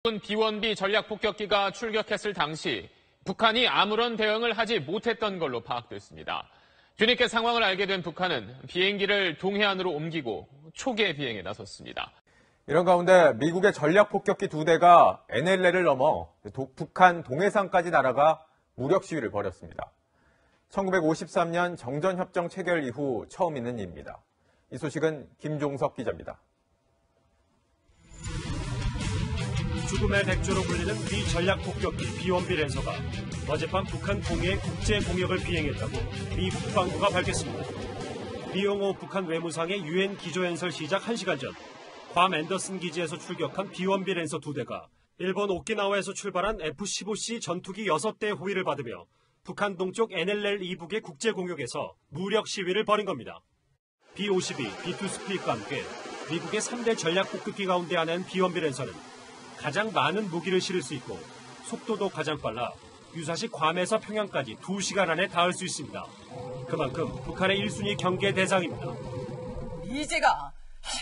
B-1B 전략폭격기가 출격했을 당시 북한이 아무런 대응을 하지 못했던 걸로 파악됐습니다. 뒤늦게 상황을 알게 된 북한은 비행기를 동해안으로 옮기고 초계 비행에 나섰습니다. 이런 가운데 미국의 전략폭격기 2대가 NLL을 넘어 북한 동해상까지 날아가 무력 시위를 벌였습니다. 1953년 정전협정 체결 이후 처음 있는 일입니다. 이 소식은 김종석 기자입니다. 죽음의 백조로 불리는 미 전략폭격기 B-1B 랜서가 어젯밤 북한 동해에 국제 공역을 비행했다고 미 국방부가 밝혔습니다. 리용호 북한 외무상의 유엔 기조연설 시작 1시간 전 괌 앤더슨 기지에서 출격한 B-1B 랜서 2대가 일본 오키나와에서 출발한 F-15C 전투기 6대의 호위를 받으며 북한 동쪽 NLL 이북의 국제 공역에서 무력 시위를 벌인 겁니다. B-52, B-2 스피릿과 함께 미국의 3대 전략폭격기 가운데 하나인 B-1B 랜서는 가장 많은 무기를 실을 수 있고 속도도 가장 빨라 유사시 괌에서 평양까지 2시간 안에 닿을 수 있습니다. 그만큼 북한의 1순위 경계 대상입니다. 미제가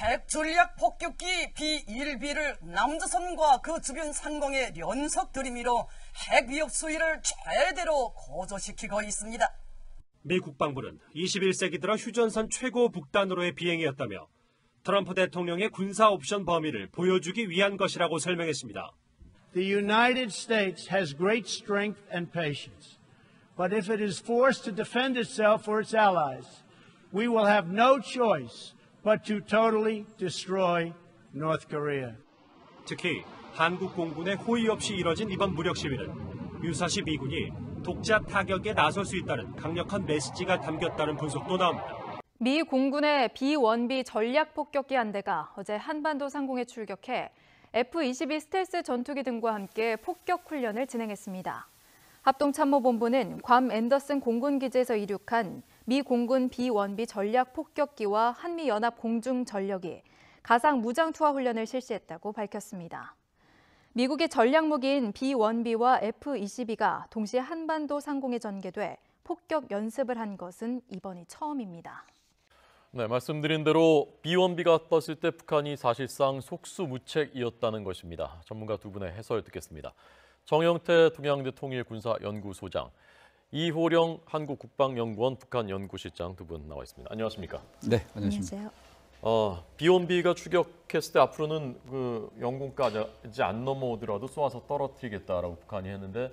핵 전략 폭격기 B-1B를 남조선과 그 주변 상공에 연속 들이밀어 핵 위협 수위를 최대로 고조시키고 있습니다. 미 국방부는 21세기 들어 휴전선 최고 북단으로의 비행이었다며 트럼프 대통령의 군사 옵션 범위를 보여주기 위한 것이라고 설명했습니다. The United States has great strength and patience. But if it is forced to defend itself or its allies, we will have no choice but to totally destroy North Korea. 특히 한국 공군의 호의 없이 이뤄진 이번 무력 시위는 유사시 미군이 독자 타격에 나설 수 있다는 강력한 메시지가 담겼다는 분석도 나옵니다. 미 공군의 B-1B 전략폭격기 한 대가 어제 한반도 상공에 출격해 F-22 스텔스 전투기 등과 함께 폭격 훈련을 진행했습니다. 합동참모본부는 괌 앤더슨 공군기지에서 이륙한 미 공군 B-1B 전략폭격기와 한미연합 공중전력이 가상 무장 투하 훈련을 실시했다고 밝혔습니다. 미국의 전략무기인 B-1B와 F-22가 동시에 한반도 상공에 전개돼 폭격 연습을 한 것은 이번이 처음입니다. 네, 말씀드린 대로 B-1B가 떴을 때 북한이 사실상 속수무책이었다는 것입니다. 전문가 두 분의 해설 듣겠습니다. 정영태 동양대 통일군사연구소장, 이호령 한국국방연구원 북한연구실장 두 분 나와 있습니다. 안녕하십니까? 네, 안녕하십니까? B-1B가 추격했을 때 앞으로는 그 영공까지 안 넘어오더라도 쏘아서 떨어뜨리겠다라고 북한이 했는데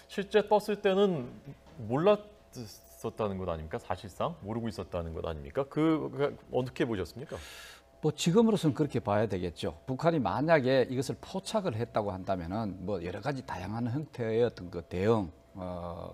실제 떴을 때는 몰랐었다는 것 아닙니까? 사실상 모르고 있었다는 것 아닙니까? 그 어떻게 보셨습니까? 뭐 지금으로서는 그렇게 봐야 되겠죠. 북한이 만약에 이것을 포착을 했다고 한다면은 뭐 여러 가지 다양한 형태의 어떤 그 대응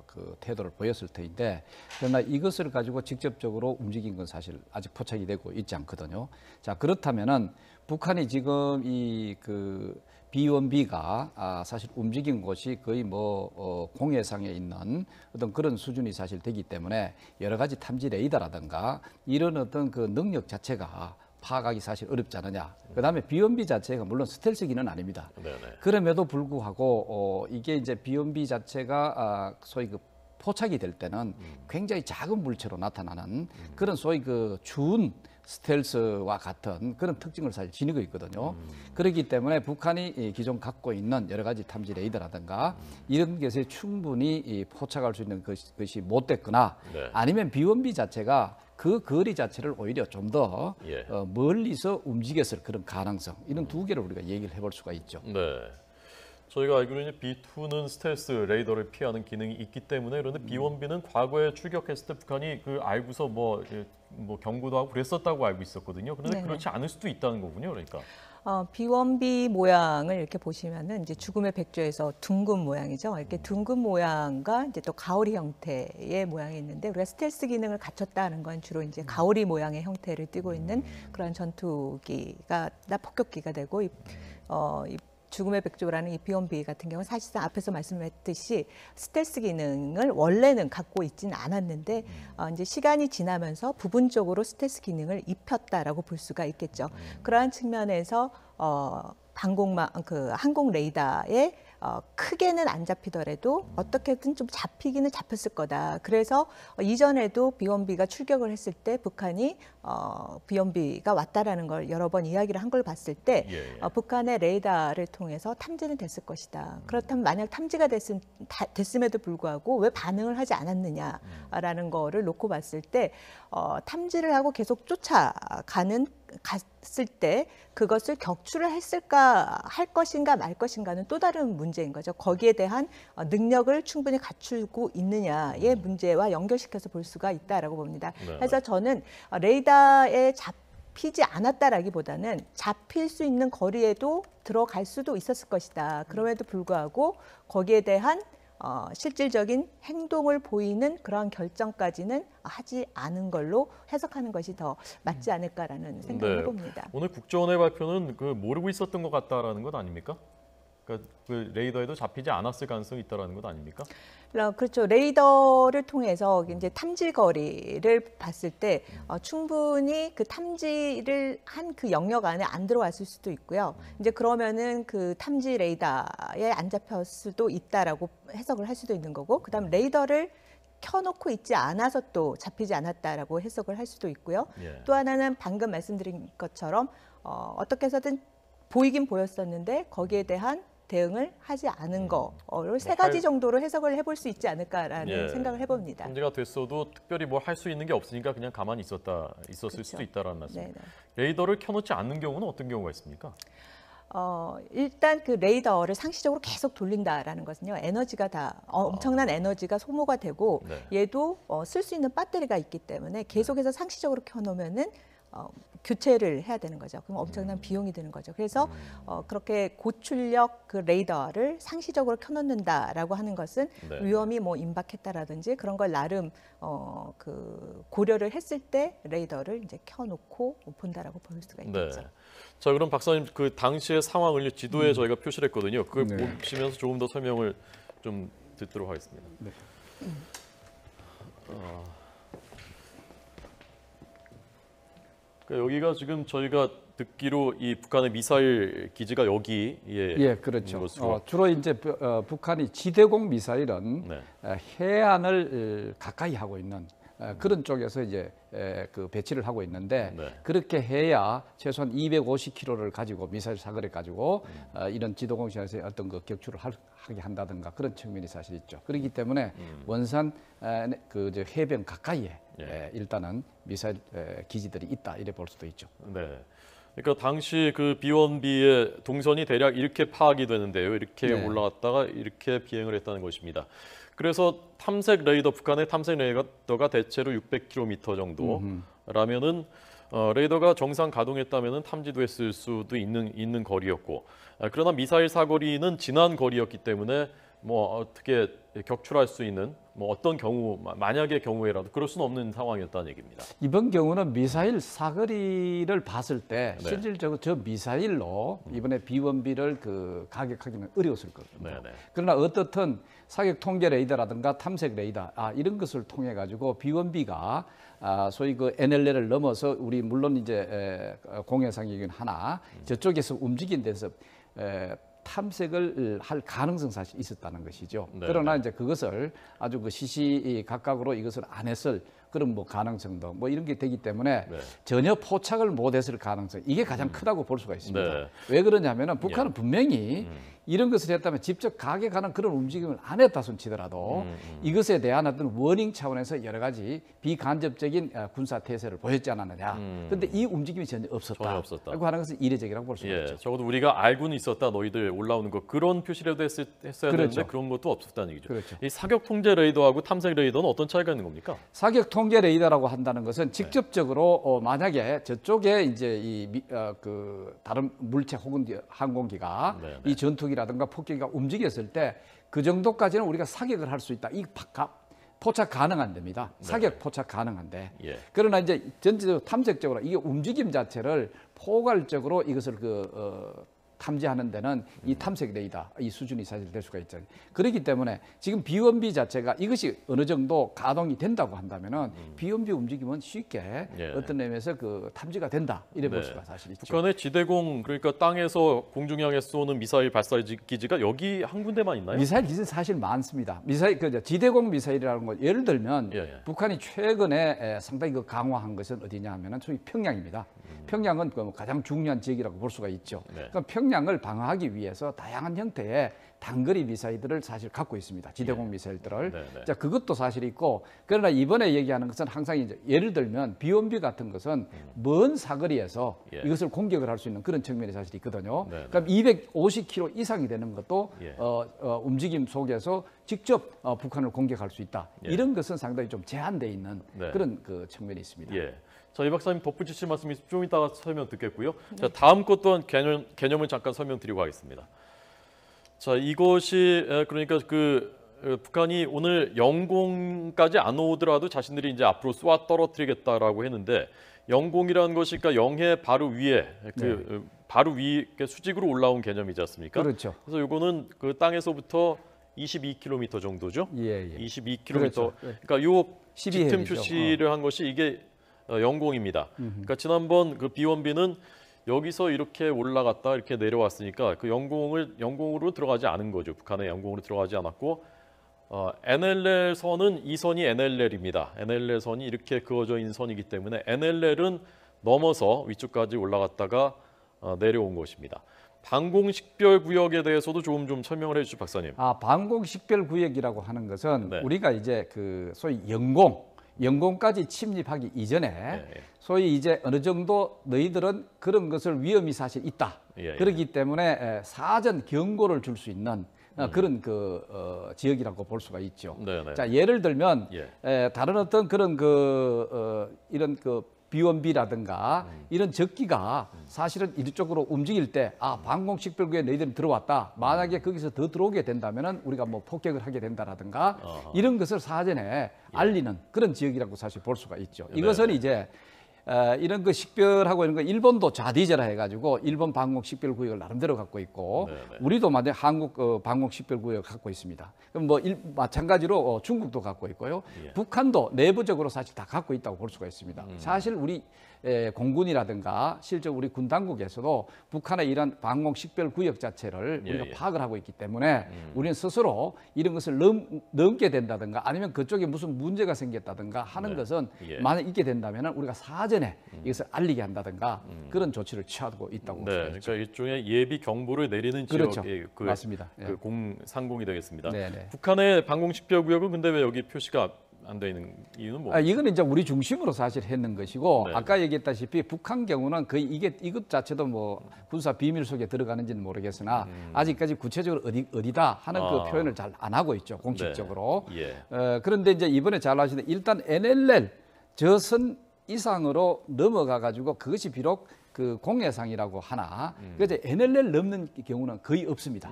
그 태도를 보였을 터인데, 그러나 이것을 가지고 직접적으로 움직인 건 사실 아직 포착이 되고 있지 않거든요. 자, 그렇다면은 북한이 지금 이 그 B-1B가 사실 움직인 곳이 거의 뭐 공해상에 있는 어떤 그런 수준이 사실 되기 때문에 여러 가지 탐지 레이더라든가 이런 어떤 그 능력 자체가 파악하기 사실 어렵지 않느냐. 그다음에 B-1B 자체가 물론 스텔스기는 아닙니다. 네네. 그럼에도 불구하고 이게 이제 B-1B 자체가 소위 그 포착이 될 때는 굉장히 작은 물체로 나타나는 그런 소위 그 준 스텔스와 같은 그런 특징을 사실 지니고 있거든요. 그렇기 때문에 북한이 기존 갖고 있는 여러 가지 탐지 레이더라든가 이런 것에 충분히 포착할 수 있는 것이 못 됐거나 아니면 B-1B 자체가 그 거리 자체를 오히려 좀 더 멀리서 움직였을 그런 가능성, 이런 두 개를 우리가 얘기를 해볼 수가 있죠. 네. 저희가 알기로는 B-2는 스텔스 레이더를 피하는 기능이 있기 때문에, 그런데 B-1B는 과거에 출격했을 때 북한이 그 알고서 뭐 경고도 하고 그랬었다고 알고 있었거든요. 그런데 네네. 그렇지 않을 수도 있다는 거군요, 그러니까. B-1B 모양을 이렇게 보시면은 이제 죽음의 백조에서 둥근 모양이죠. 이렇게 둥근 모양과 이제 또 가오리 형태의 모양이 있는데, 우리가 스텔스 기능을 갖췄다는 건 주로 이제 가오리 모양의 형태를 띠고 있는 그런 전투기가 폭격기가 되고, 이 죽음의 백조라는 이 B-1B 같은 경우는 사실상 앞에서 말씀했듯이 스텔스 기능을 원래는 갖고 있지는 않았는데 이제 시간이 지나면서 부분적으로 스텔스 기능을 입혔다라고 볼 수가 있겠죠. 그러한 측면에서 항공 레이더에 크게는 안 잡히더라도 어떻게든 좀 잡히기는 잡혔을 거다. 그래서 이전에도 B-1B가 출격을 했을 때 북한이 B-1B가 왔다라는 걸 여러 번 이야기를 한 걸 봤을 때 북한의 레이더를 통해서 탐지는 됐을 것이다. 그렇다면 만약 탐지가 됐음에도 불구하고 왜 반응을 하지 않았느냐라는 거를 놓고 봤을 때 탐지를 하고 계속 갔을 때 그것을 격추를 할 것인가 말 것인가는 또 다른 문제인 거죠. 거기에 대한 능력을 충분히 갖추고 있느냐의 문제와 연결시켜서 볼 수가 있다라고 봅니다. 그래서 저는 레이더에 잡히지 않았다라기보다는 잡힐 수 있는 거리에도 들어갈 수도 있었을 것이다. 그럼에도 불구하고 거기에 대한 실질적인 행동을 보이는 그러한 결정까지는 하지 않은 걸로 해석하는 것이 더 맞지 않을까라는 생각을 해봅니다. 오늘 국정원의 발표는 모르고 있었던 것 같다라는 것 아닙니까? 그러니까 그 레이더에도 잡히지 않았을 가능성이 있다라는 것 아닙니까? 그렇죠. 레이더를 통해서 이제 탐지 거리를 봤을 때 충분히 그 탐지를 한 그 영역 안에 안 들어왔을 수도 있고요. 이제 그러면은 그 탐지 레이더에 안 잡혔을 수도 있다라고 해석을 할 수도 있는 거고, 그다음 레이더를 켜놓고 있지 않아서 또 잡히지 않았다라고 해석을 할 수도 있고요. 또 하나는 방금 말씀드린 것처럼 어떻게 해서든 보이긴 보였었는데 거기에 대한 대응을 하지 않은 거를 세 가지 정도로 해석을 해볼 수 있지 않을까라는 생각을 해봅니다. 탐지가 됐어도 특별히 뭘 할 수 있는 게 없으니까 그냥 가만히 있었을 수도 있다라는 말씀입니다. 레이더를 켜놓지 않는 경우는 어떤 경우가 있습니까? 일단 그 레이더를 상시적으로 계속 돌린다라는 것은요, 에너지가 엄청난 에너지가 소모가 되고 얘도 쓸 수 있는 배터리가 있기 때문에 계속해서 상시적으로 켜놓으면은 교체를 해야 되는 거죠. 그럼 엄청난 비용이 드는 거죠. 그래서 그렇게 고출력 그 레이더를 상시적으로 켜놓는다라고 하는 것은 위험이 임박했다라든지 그런 걸 나름 그 고려를 했을 때 레이더를 이제 켜놓고 본다라고 볼 수가 있겠죠. 자, 그럼 박사님 그 당시의 상황을 지도에 저희가 표시를 했거든요. 그걸 보시면서 조금 더 설명을 좀 듣도록 하겠습니다. 여기가 지금 저희가 듣기로 이 북한의 미사일 기지가 여기에 그렇죠. 주로 이제 북한이 지대공 미사일은 해안을 가까이 하고 있는 그런 쪽에서 이제 그 배치를 하고 있는데 그렇게 해야 최소한 250km를 가지고 미사일 사거리 가지고 이런 지도공시에서 어떤 그 격추를 하게 한다든가 그런 측면이 사실 있죠. 그렇기 때문에 원산 그 해변 가까이에 일단은 미사일 기지들이 있다 이래 볼 수도 있죠. 그러니까 당시 그 B-1B의 동선이 대략 이렇게 파악이 되는데요. 이렇게 올라갔다가 이렇게 비행을 했다는 것입니다. 그래서 탐색 레이더, 북한의 탐색 레이더가 대체로 600km 정도라면은 레이더가 정상 가동했다면은 탐지도 했을 수도 있는 거리였고, 그러나 미사일 사거리는 지난 거리였기 때문에 어떻게 격출할 수 있는 어떤 경우, 만약의 경우에라도 그럴 수는 없는 상황이었다는 얘기입니다. 이번 경우는 미사일 사거리를 봤을 때 실질적으로 저 미사일로 이번에 B-1B를 가격하기는 어려웠을 겁니다. 그러나 어떻든 사격 통제 레이더라든가 탐색 레이더 이런 것을 통해 가지고 B-1B가 소위 그 NLL을 넘어서 우리 물론 이제 공해상이긴 하나 저쪽에서 움직인 데서 탐색을 할 가능성 사실 있었다는 것이죠. 그러나 이제 그것을 아주 그 시시각각으로 이것을 안 했을 그런 가능성도 이런 게 되기 때문에 전혀 포착을 못했을 가능성 이게 가장 크다고 볼 수가 있습니다. 왜 그러냐면은 북한은 분명히 이런 것을 했다면 직접 가격하는 그런 움직임을 안 했다 손치더라도 이것에 대한 어떤 워닝 차원에서 여러 가지 비간접적인 군사 태세를 보였지 않았느냐. 그런데 이 움직임이 전혀 없었다. 라고 하는 것은 이례적이라고 볼 수가 있죠. 적어도 우리가 알고는 있었다. 너희들 올라오는 거 그런 표시라도 했어야 되는데 그런 것도 없었다는 얘기죠. 이 사격 통제 레이더하고 탐색 레이더는 어떤 차이가 있는 겁니까? 사격 통제 레이더라고 한다는 것은 직접적으로 만약에 저쪽에 이제 그 다른 물체 혹은 항공기가 이 전투기라든가 폭격기가 움직였을 때 그 정도까지는 우리가 사격을 할 수 있다. 이 포착 가능한 데입니다. 사격 포착 가능한데. 그러나 이제 전체적으로 탐색적으로 이게 움직임 자체를 포괄적으로 이것을 탐지하는 데는 이 탐색 레이더 이 수준이 사실 될 수가 있죠. 그렇기 때문에 지금 비원비 자체가 이것이 어느 정도 가동이 된다고 한다면은 비원비 움직임은 쉽게 예. 어떤 의미에서 그 탐지가 된다 이래 볼 수가 사실 있죠. 북한의 지대공 그러니까 땅에서 공중 향해 쏘는 미사일 발사 기지가 여기 한 군데만 있나요? 미사일 기지는 사실 많습니다. 미사일 그 지대공 미사일이라는 거 예를 들면 북한이 최근에 상당히 그 강화한 것은 어디냐 하면은 소위 평양입니다. 평양은 그 가장 중요한 지역이라고 볼 수가 있죠. 그러니까 평양을 방어하기 위해서 다양한 형태의 단거리 미사일들을 사실 갖고 있습니다. 지대공 미사일들을. 자, 그것도 사실 있고, 그러나 이번에 얘기하는 것은 항상 이제 예를 들면 비원비 같은 것은 먼 사거리에서 이것을 공격을 할 수 있는 그런 측면이 사실 있거든요. 그럼 250km 이상이 되는 것도 움직임 속에서 직접 북한을 공격할 수 있다. 이런 것은 상당히 좀 제한돼 있는 그런 그 측면이 있습니다. 자, 이 박사님 덧붙이실 말씀이 좀 이따가 설명 듣겠고요. 자, 다음 것 또한 개념을 잠깐 설명드리고 하겠습니다. 자, 이것이 그러니까 북한이 오늘 영공까지 안 오더라도 자신들이 이제 앞으로 쏘아 떨어뜨리겠다라고 했는데 영공이라는 것이 그러니까 영해 바로 위에 바로 위에 수직으로 올라온 개념이지 않습니까? 그렇죠. 그래서 이거는 그 땅에서부터 22km 정도죠. 22km. 그렇죠. 그러니까 요 12 짙은 헬이죠. 표시를 한 것이 이게 영공입니다. 그러니까 지난번 그 비원비는 여기서 이렇게 올라갔다 이렇게 내려왔으니까 그 영공으로 들어가지 않은 거죠. 북한의 영공으로 들어가지 않았고 NLL 선은 이 선이 NLL입니다. NLL 선이 이렇게 그어져 있는 선이기 때문에 NLL은 넘어서 위쪽까지 올라갔다가 내려온 것입니다. 방공식별 구역에 대해서도 좀 설명을 해주시죠, 박사님. 방공식별 구역이라고 하는 것은 우리가 이제 그 소위 영공까지 침입하기 이전에 소위 이제 어느 정도 너희들은 그런 것을 위험이 사실 있다. 그렇기 때문에 사전 경고를 줄 수 있는 그런 지역이라고 볼 수가 있죠. 자, 예를 들면 다른 어떤 그런 이런 비원비라든가 이런 적기가 사실은 이쪽으로 움직일 때 방공식별구에 너희들이 들어왔다. 만약에 거기서 더 들어오게 된다면은 우리가 뭐 폭격을 하게 된다라든가 이런 것을 사전에 알리는 그런 지역이라고 사실 볼 수가 있죠. 이것은 이제 이런 그 식별하고 이런 거 일본도 자디제라 해가지고 일본 방공 식별 구역을 나름대로 갖고 있고 우리도 한국 방공 식별 구역을 갖고 있습니다. 그럼 마찬가지로 중국도 갖고 있고요. 북한도 내부적으로 사실 다 갖고 있다고 볼 수가 있습니다. 사실 우리 공군이라든가 실제 우리 군 당국에서도 북한의 이런 방공 식별 구역 자체를 우리가 파악을 하고 있기 때문에 우리는 스스로 이런 것을 넘게 된다든가 아니면 그쪽에 무슨 문제가 생겼다든가 하는 것은 만약 있게 된다면 우리가 사전에 이것을 알리게 한다든가 그런 조치를 취하고 있다고 볼 수가 있죠. 그러니까 일종의 예비 경보를 내리는 지역의 맞습니다. 상공이 되겠습니다. 북한의 방공 식별 구역은 근데 왜 여기 표시가 안 돼 있는 이유는 뭐? 이거는 이제 우리 중심으로 사실 했는 것이고 아까 얘기했다시피 북한 경우는 거의 이것 자체도 뭐 군사 비밀 속에 들어가는지는 모르겠으나 아직까지 구체적으로 어디다 하는 그 표현을 잘 안 하고 있죠, 공식적으로. 그런데 이제 이번에 잘 아시는 일단 NLL 저선 이상으로 넘어가 가지고 그것이 비록 그 공해상이라고 하나 그래서 NLL 넘는 경우는 거의 없습니다.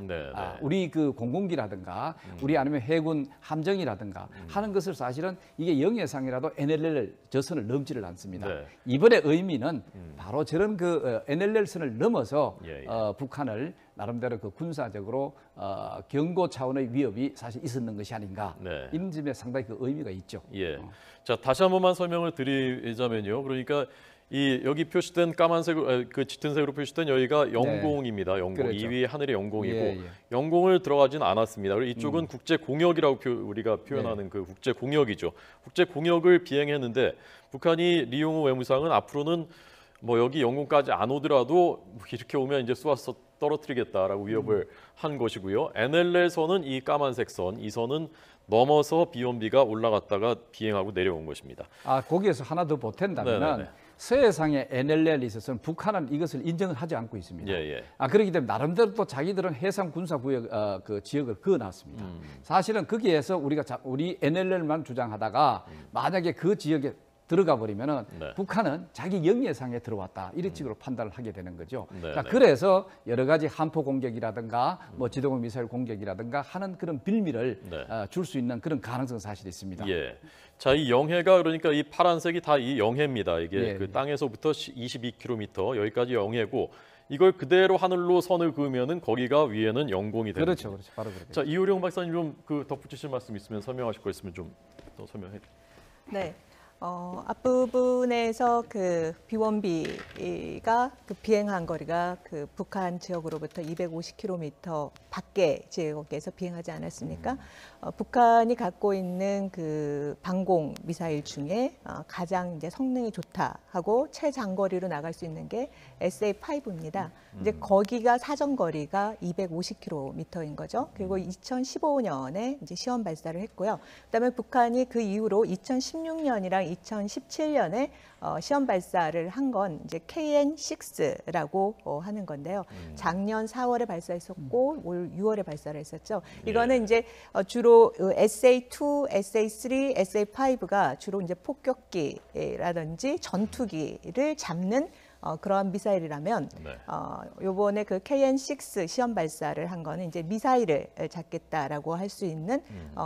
우리 그 공군기라든가 우리 아니면 해군 함정이라든가 하는 것을 사실은 이게 영해상이라도 NLL 저선을 넘지를 않습니다. 이번에 의미는 바로 저런 그 NLL 선을 넘어서 북한을 나름대로 그 군사적으로 경고 차원의 위협이 사실 있었는 것이 아닌가 이런 점에 상당히 그 의미가 있죠. 자, 다시 한 번만 설명을 드리자면요. 그러니까 여기 표시된 까만색으로 그 짙은 색으로 표시된 여기가 영공입니다. 영공. 그렇죠. 2위 하늘의 영공이고 영공을 들어가진 않았습니다. 그리고 이쪽은 국제 공역이라고 우리가 표현하는 그 국제 공역이죠. 국제 공역을 비행했는데 북한이 리용호 외무상은 앞으로는 뭐 여기 영공까지 안 오더라도 이렇게 오면 이제 쏘아서 떨어뜨리겠다라고 위협을 한 것이고요. NLL 선은 이 까만색 선, 이 선은 넘어서 비원비가 올라갔다가 비행하고 내려온 것입니다. 거기에서 하나 더 보탠다면 서해상에 NLL이 있어서는 북한은 이것을 인정을 하지 않고 있습니다. 그렇기 때문에 나름대로 또 자기들은 해상 군사 구역 그 지역을 그어놨습니다. 사실은 거기에서 우리 NLL만 주장하다가 만약에 그 지역에 들어가 버리면은 북한은 자기 영해상에 들어왔다 이런 식으로 판단을 하게 되는 거죠. 그래서 여러 가지 함포 공격이라든가 뭐 지도공 미사일 공격이라든가 하는 그런 빌미를 줄 수 있는 그런 가능성은 사실 있습니다. 자, 이 영해가 그러니까 이 파란색이 다 이 영해입니다. 이게 그 땅에서부터 22km 여기까지 영해고 이걸 그대로 하늘로 선을 그으면은 거기가 위에는 영공이 되는 그렇죠, 거죠. 그렇죠. 바로 그렇게. 자, 이호령 박사님 좀 그 덧붙이실 말씀 있으면 설명하실 거 있으면 좀 더 설명해. 네. 앞부분에서 그 B1B가 그 비행한 거리가 그 북한 지역으로부터 250km 밖의 지역에서 비행하지 않았습니까? 북한이 갖고 있는 그 방공 미사일 중에 가장 이제 성능이 좋다 하고 최장거리로 나갈 수 있는 게 SA5입니다. 이제 거기가 사정거리가 250km인 거죠. 그리고 2015년에 이제 시험 발사를 했고요. 그다음에 북한이 그 이후로 2016년이랑 2017년에 시험 발사를 한 건 이제 KN6라고 하는 건데요. 작년 4월에 발사했었고 올 6월에 발사를 했었죠. 이거는 이제 주로 SA2, SA3, SA5가 주로 이제 폭격기라든지 전투기를 잡는 그러한 미사일이라면 요번에 그 KN6 시험 발사를 한 거는 이제 미사일을 잡겠다라고 할 수 있는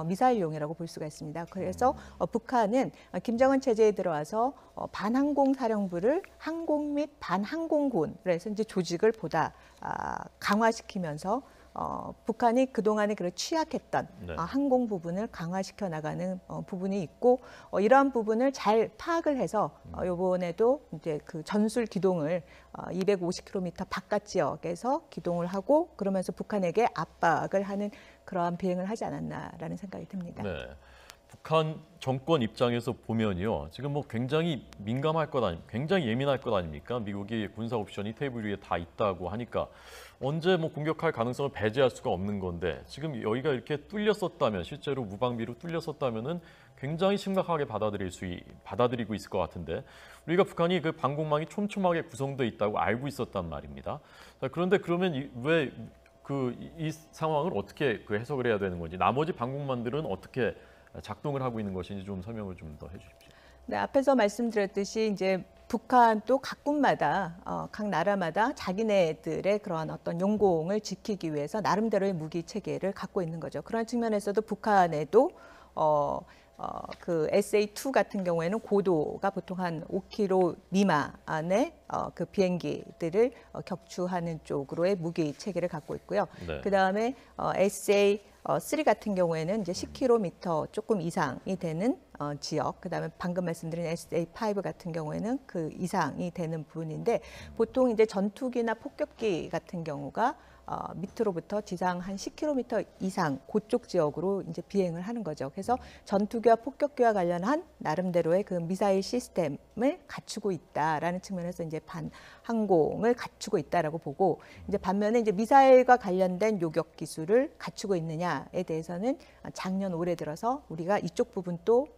미사일용이라고 볼 수가 있습니다. 그래서 북한은 김정은 체제에 들어와서 반항공 사령부를 항공 및 반항공군 그래서 이제 조직을 보다 강화시키면서 북한이 그동안에 그런 취약했던 항공 부분을 강화시켜 나가는 부분이 있고 이러한 부분을 잘 파악을 해서 이번에도 이제 그 전술 기동을 250km 바깥 지역에서 기동을 하고 그러면서 북한에게 압박을 하는 그러한 비행을 하지 않았나라는 생각이 듭니다. 네. 북한 정권 입장에서 보면요, 지금 뭐 굉장히 민감할 것 굉장히 예민할 것 아닙니까? 미국이 군사 옵션이 테이블 위에 다 있다고 하니까 언제 뭐 공격할 가능성을 배제할 수가 없는 건데 지금 여기가 이렇게 뚫렸었다면 실제로 무방비로 뚫렸었다면은 굉장히 심각하게 받아들이고 있을 것 같은데 우리가 북한이 그 방공망이 촘촘하게 구성돼 있다고 알고 있었단 말입니다. 자, 그런데 그러면 왜 이 상황을 어떻게 그 해석을 해야 되는 건지 나머지 방공망들은 어떻게 작동을 하고 있는 것인지 좀 설명을 좀 더 해주십시오. 네, 앞에서 말씀드렸듯이 이제 북한 또 각국마다 각 나라마다 자기네들의 그런 어떤 용공을 지키기 위해서 나름대로의 무기 체계를 갖고 있는 거죠. 그런 측면에서도 북한에도 그 SA2 같은 경우에는 고도가 보통 한 5km 미만의 그 비행기들을 격추하는 쪽으로의 무기 체계를 갖고 있고요. 네. 그 다음에 SA3 같은 경우에는 이제 10km 조금 이상이 되는 지역, 그 다음에 방금 말씀드린 SA5 같은 경우에는 그 이상이 되는 부분인데 보통 이제 전투기나 폭격기 같은 경우가 밑으로부터 지상 한 10km 이상 그쪽 지역으로 이제 비행을 하는 거죠. 그래서 전투기와 폭격기와 관련한 나름대로의 그 미사일 시스템을 갖추고 있다라는 측면에서 이제 반항공을 갖추고 있다라고 보고 이제 반면에 이제 미사일과 관련된 요격 기술을 갖추고 있느냐에 대해서는 작년 올해 들어서 우리가 이쪽 부분도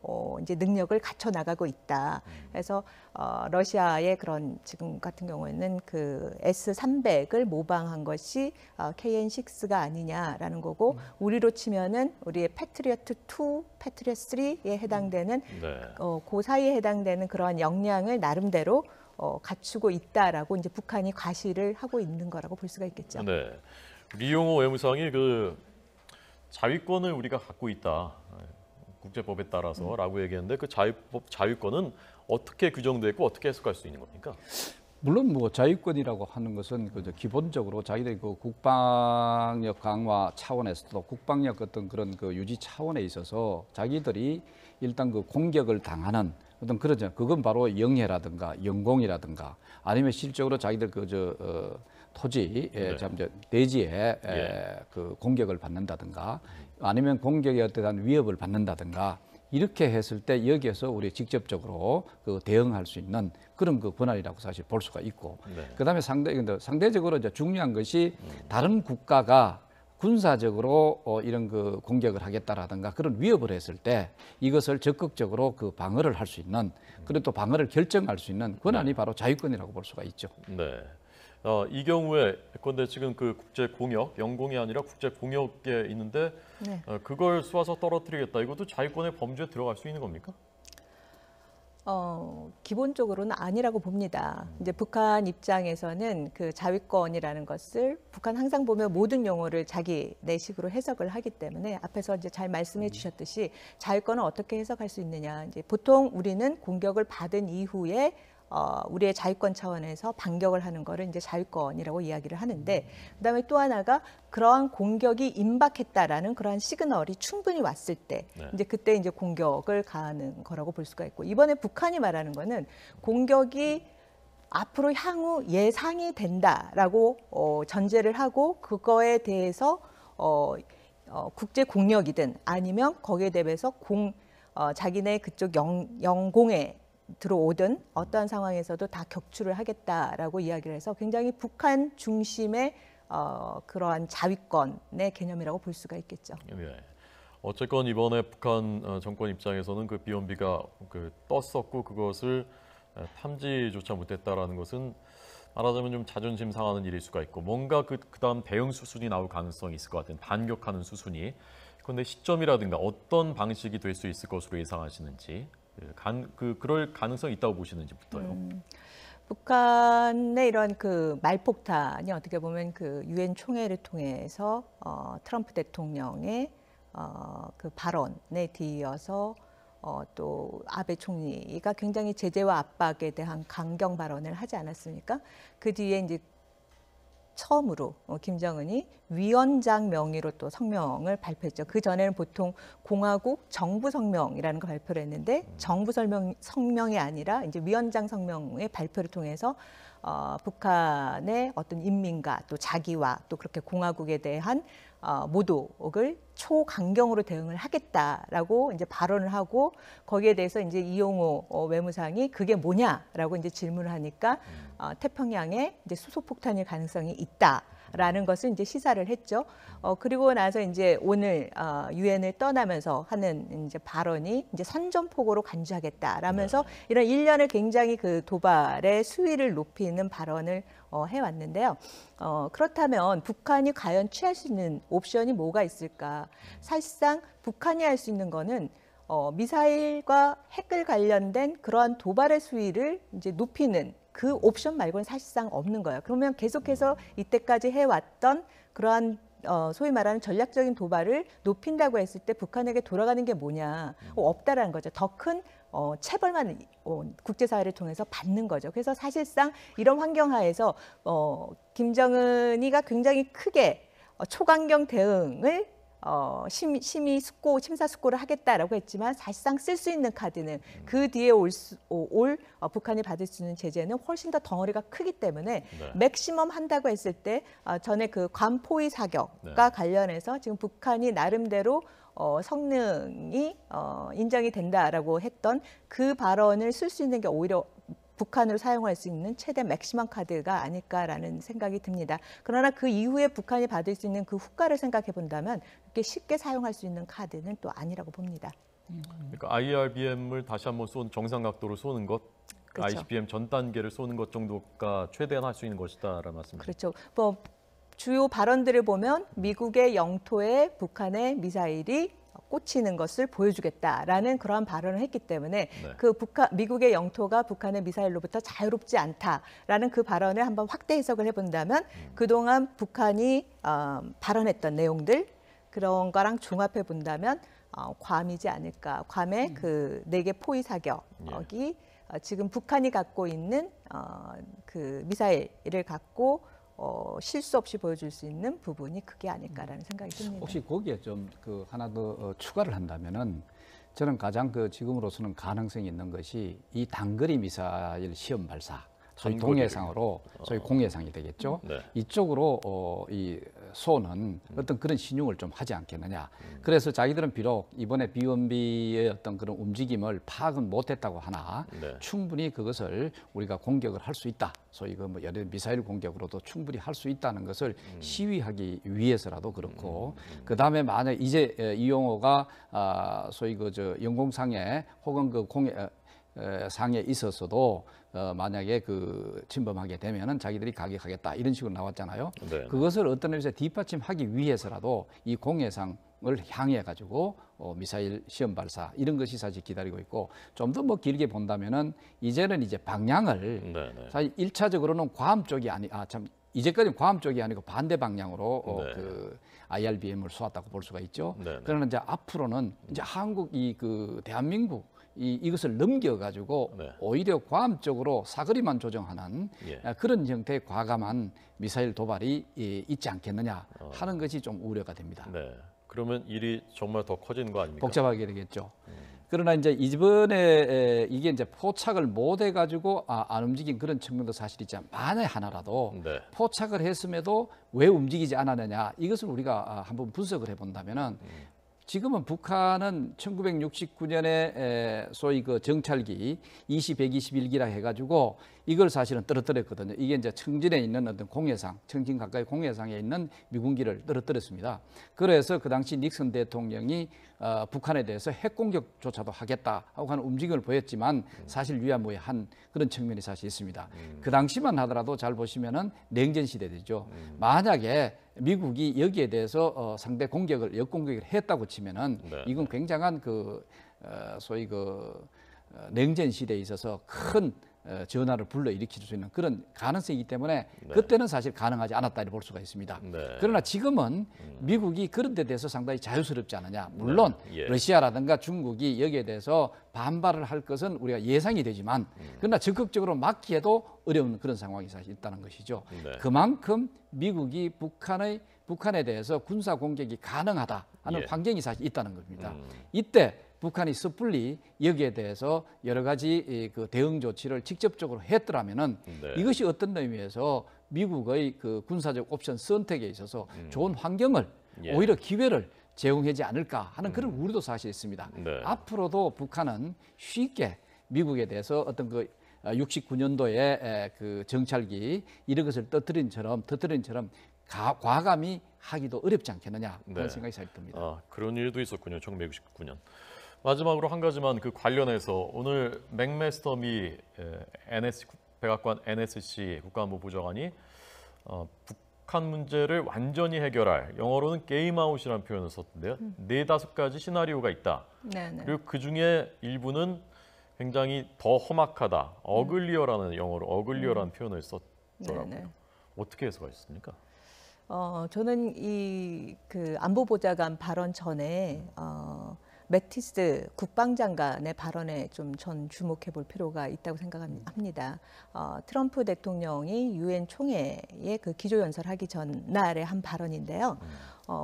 이제 능력을 갖춰 나가고 있다. 그래서 러시아의 그런 지금 같은 경우에는 그 S-300을 모방한 것이 KN6가 아니냐라는 거고 우리로 치면은 우리의 패트리어트 2, 패트리어트 3에 해당되는 그 사이에 해당되는 그러한 역량을 나름대로 갖추고 있다라고 이제 북한이 과시를 하고 있는 거라고 볼 수가 있겠죠. 네, 리용호 외무상이 그 자위권을 우리가 갖고 있다 국제법에 따라서라고 얘기했는데 그 자위권은 어떻게 규정돼 있고 어떻게 해석할 수 있는 겁니까? 물론 뭐 자위권이라고 하는 것은 그 기본적으로 자기들이 그 국방력 강화 차원에서도 국방력 어떤 그런 그 유지 차원에 있어서 자기들이 일단 그 공격을 당하는 어떤 그러죠. 그건 바로 영해라든가 영공이라든가 아니면 실적으로 자기들 토지, 대지에 그 공격을 받는다든가 아니면 공격에 어떠한 위협을 받는다든가 이렇게 했을 때 여기에서 우리 직접적으로 그 대응할 수 있는 그런 그 권한이라고 사실 볼 수가 있고 그다음에 상대적으로 이제 중요한 것이 다른 국가가 군사적으로 이런 그 공격을 하겠다라든가 그런 위협을 했을 때 이것을 적극적으로 그 방어를 할 수 있는 그리고 또 방어를 결정할 수 있는 권한이 바로 자위권이라고 볼 수가 있죠. 네. 이 경우에 그런데 지금 그 국제 공역, 영공이 아니라 국제 공역에 있는데 그걸 쏘아서 떨어뜨리겠다. 이것도 자위권의 범주에 들어갈 수 있는 겁니까? 기본적으로는 아니라고 봅니다. 이제 북한 입장에서는 그 자위권이라는 것을 북한 항상 보면 모든 용어를 자기 내식으로 해석을 하기 때문에 앞에서 이제 잘 말씀해 주셨듯이 자위권을 어떻게 해석할 수 있느냐. 이제 보통 우리는 공격을 받은 이후에 우리의 자유권 차원에서 반격을 하는 거를 이제 자유권이라고 이야기를 하는데, 그다음에 또 하나가 그러한 공격이 임박했다라는 그러한 시그널이 충분히 왔을 때 이제 그때 이제 공격을 가하는 거라고 볼 수가 있고, 이번에 북한이 말하는 거는 공격이 앞으로 향후 예상이 된다라고 전제를 하고, 그거에 대해서 국제 공력이든 아니면 거기에 대해서 자기네 그쪽 영공에 들어오든 어떠한 상황에서도 다 격추를 하겠다라고 이야기를 해서 굉장히 북한 중심의 그러한 자위권의 개념이라고 볼 수가 있겠죠. 네. 어쨌건 이번에 북한 정권 입장에서는 그 비원비가 떴었고 그것을 탐지조차 못했다라는 것은 말하자면 좀 자존심 상하는 일일 수가 있고, 뭔가 그다음 대응 수순이 나올 가능성이 있을 것 같은, 반격하는 수순이. 그런데 시점이라든가 어떤 방식이 될 수 있을 것으로 예상하시는지, 그럴 가능성이 있다고 보시는지부터요. 북한의 이런 그 말폭탄이 어떻게 보면 그 유엔 총회를 통해서 트럼프 대통령의 그 발언에 뒤이어서 또 아베 총리가 굉장히 제재와 압박에 대한 강경 발언을 하지 않았습니까? 그 뒤에 이제 처음으로 김정은이 위원장 명의로 또 성명을 발표했죠. 그 전에는 보통 공화국 정부 성명이라는 걸 발표를 했는데, 정부 성명이 아니라 이제 위원장 성명의 발표를 통해서 북한의 어떤 인민과 또 자기와 또 그렇게 공화국에 대한 모독을 초강경으로 대응을 하겠다라고 이제 발언을 하고, 거기에 대해서 이제 이용호 외무상이 그게 뭐냐라고 이제 질문을 하니까 태평양에 이제 수소폭탄일 가능성이 있다라는 것을 이제 시사를 했죠. 그리고 나서 이제 오늘 유엔을 떠나면서 하는 이제 발언이 이제 선전포고로 간주하겠다라면서 이런 일련의 굉장히 그 도발의 수위를 높이는 발언을 해왔는데요. 그렇다면 북한이 과연 취할 수 있는 옵션이 뭐가 있을까? 사실상 북한이 할 수 있는 거는 미사일과 핵을 관련된 그러한 도발의 수위를 이제 높이는 그 옵션 말고는 사실상 없는 거예요. 그러면 계속해서 이때까지 해왔던 그러한 소위 말하는 전략적인 도발을 높인다고 했을 때 북한에게 돌아가는 게 뭐냐? 없다라는 거죠. 더 큰 체벌만 국제사회를 통해서 받는 거죠. 그래서 사실상 이런 환경 하에서 김정은이가 굉장히 크게 초강경 대응을 심사숙고를 하겠다라고 했지만, 사실상 쓸 수 있는 카드는 그 뒤에 올 북한이 받을 수 있는 제재는 훨씬 더 덩어리가 크기 때문에 맥시멈 한다고 했을 때 전에 그 괌포위 사격과 관련해서 지금 북한이 나름대로 성능이 인정이 된다라고 했던 그 발언을 쓸 수 있는 게 오히려 북한으로 사용할 수 있는 최대 맥시멈 카드가 아닐까라는 생각이 듭니다. 그러나 그 이후에 북한이 받을 수 있는 그 후과를 생각해 본다면 그렇게 쉽게 사용할 수 있는 카드는 또 아니라고 봅니다. 그러니까 IRBM을 다시 한번 정상 각도로 쏘는 것, 그렇죠. ICBM 전 단계를 쏘는 것 정도가 최대한 할 수 있는 것이다라는 말씀이죠. 그렇죠. 뭐 주요 발언들을 보면 미국의 영토에 북한의 미사일이 꽂히는 것을 보여주겠다라는 그러한 발언을 했기 때문에 미국의 영토가 북한의 미사일로부터 자유롭지 않다라는 그 발언을 한번 확대 해석을 해본다면 그동안 북한이 발언했던 내용들 그런 거랑 종합해 본다면 괌이지 않을까. 괌의 그 4개 포위 사격이 지금 북한이 갖고 있는 그 미사일을 갖고 실수 없이 보여줄 수 있는 부분이 그게 아닐까라는 생각이 듭니다. 혹시 거기에 좀 하나 더 추가를 한다면은 저는 가장 지금으로서는 가능성이 있는 것이 이 단거리 미사일 시험 발사, 소위 동해상으로 소위 공해상이 되겠죠. 이쪽으로 이 쏘는 어떤 그런 신용을 좀 하지 않겠느냐. 그래서 자기들은 비록 이번에 비원비의 어떤 그런 움직임을 파악은 못했다고 하나 충분히 그것을 우리가 공격을 할 수 있다. 소위 그 예를 들어 미사일 공격으로도 충분히 할 수 있다는 것을 시위하기 위해서라도 그렇고, 그 다음에 만약 이제 이용호가 소위 영공상에 혹은 그 상에 있었어도 만약에 침범하게 되면은 자기들이 가격하겠다 이런 식으로 나왔잖아요. 그것을 어떤 의미에서 뒷받침하기 위해서라도 이 공해상을 향해 가지고 미사일 시험 발사 이런 것이 사실 기다리고 있고, 좀 더 길게 본다면은 이제는 이제 방향을 사실 1차적으로는 괌 쪽이 이제까지는 괌 쪽이 아니고 반대 방향으로 그 IRBM을 쏘았다고 볼 수가 있죠. 그러나 이제 앞으로는 이제 한국 대한민국 이것을 넘겨가지고 네. 오히려 괌적으로 사거리만 조정하는 예. 그런 형태의 과감한 미사일 도발이 있지 않겠느냐 하는 것이 좀 우려가 됩니다. 네. 그러면 일이 정말 더 커지는 거 아닙니까? 복잡하게 되겠죠. 그러나 이제 이번에 이게 이제 포착을 못 해가지고 안 움직인 그런 측면도 사실 있지만 만에 하나라도 네. 포착을 했음에도 왜 움직이지 않았느냐 이것을 우리가 한번 분석을 해본다면은 지금은 북한은 1969년에 소위 그 정찰기 121기라 해가지고 이걸 사실은 떨어뜨렸거든요. 이게 이제 청진에 있는 어떤 공해상, 청진 가까이 공해상에 있는 미군기를 떨어뜨렸습니다. 그래서 그 당시 닉슨 대통령이 북한에 대해서 핵 공격조차도 하겠다 하고 하는 움직임을 보였지만 사실 유야무야한 그런 측면이 사실 있습니다. 그 당시만 하더라도 잘 보시면은 냉전 시대죠. 만약에 미국이 여기에 대해서 상대 공격을 역공격을 했다고 치면은 네. 이건 굉장한 소위 냉전 시대에 있어서 큰 전화를 불러일으킬 수 있는 그런 가능성이기 때문에 네. 그때는 사실 가능하지 않았다 볼 수가 있습니다. 네. 그러나 지금은 미국이 그런 데 대해서 상당히 자유스럽지 않느냐. 물론 네. 예. 러시아라든가 중국이 여기에 대해서 반발을 할 것은 우리가 예상이 되지만 그러나 적극적으로 막기에도 어려운 그런 상황이 사실 있다는 것이죠. 네. 그만큼 미국이 북한에 대해서 군사 공격이 가능하다 하는 예. 환경이 사실 있다는 겁니다. 이때 북한이 섣불리 여기에 대해서 여러 가지 그 대응 조치를 직접적으로 했더라면은 네. 이것이 어떤 의미에서 미국의 그 군사적 옵션 선택에 있어서 좋은 환경을 예. 오히려 기회를 제공하지 않을까 하는 그런 우려도 사실 있습니다. 네. 앞으로도 북한은 쉽게 미국에 대해서 어떤 그 69년도에 그 정찰기 이런 것을 터뜨린 처럼 과감히 하기도 어렵지 않겠느냐 하는 네. 생각이 잘 듭니다. 그런 일도 있었군요. 1969년. 마지막으로 한 가지만 그 관련해서 오늘 맥메스터 백악관 NSC 국가안보부 장관이 북한 문제를 완전히 해결할 영어로는 게임아웃이라는 표현을 썼는데요. 4-5가지 시나리오가 있다. 네네. 그리고 그중에 일부는 굉장히 더 험악하다. 어글리어라는 영어로 어글리어라는 표현을 썼더라고요. 네네. 어떻게 해석하셨습니까? 저는 그 안보보좌관 발언 전에 매티스 국방장관의 발언에 좀 전 주목해 볼 필요가 있다고 생각합니다. 트럼프 대통령이 유엔 총회에 그 기조연설하기 전날에 한 발언인데요.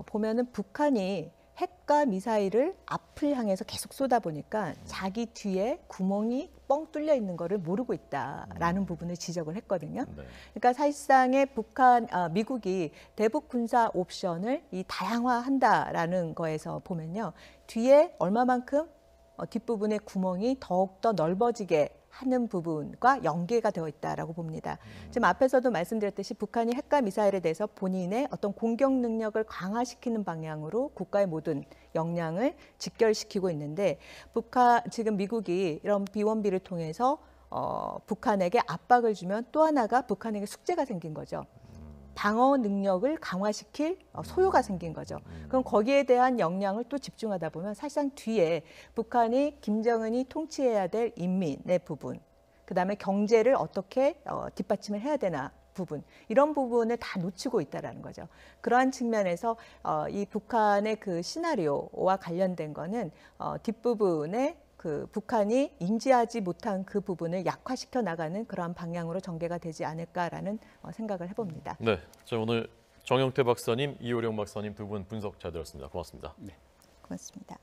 보면은 북한이 핵과 미사일을 앞을 향해서 계속 쏟아보니까 자기 뒤에 구멍이 뻥 뚫려 있는 거를 모르고 있다라는 부분을 지적을 했거든요. 네. 그러니까 사실상의 미국이 대북 군사 옵션을 다양화한다라는 거에서 보면요. 뒤에 얼마만큼 뒷부분의 구멍이 더욱더 넓어지게 하는 부분과 연계가 되어 있다라고 봅니다. 지금 앞에서도 말씀드렸듯이 북한이 핵과 미사일에 대해서 본인의 어떤 공격 능력을 강화시키는 방향으로 국가의 모든 역량을 직결시키고 있는데 지금 미국이 이런 B1B를 통해서 북한에게 압박을 주면 또 하나가 북한에게 숙제가 생긴 거죠. 방어 능력을 강화시킬 소요가 생긴 거죠. 그럼 거기에 대한 역량을 또 집중하다 보면 사실상 뒤에 북한이 김정은이 통치해야 될 인민의 부분, 그다음에 경제를 어떻게 뒷받침을 해야 되나 부분, 이런 부분을 다 놓치고 있다라는 거죠. 그러한 측면에서 이 북한의 그 시나리오와 관련된 거는 뒷부분에 그 북한이 인지하지 못한 그 부분을 약화시켜 나가는 그러한 방향으로 전개가 되지 않을까라는 생각을 해봅니다. 네, 자, 오늘 정영태 박사님, 이호령 박사님 두 분 분석 잘 들었습니다. 고맙습니다. 네. 고맙습니다.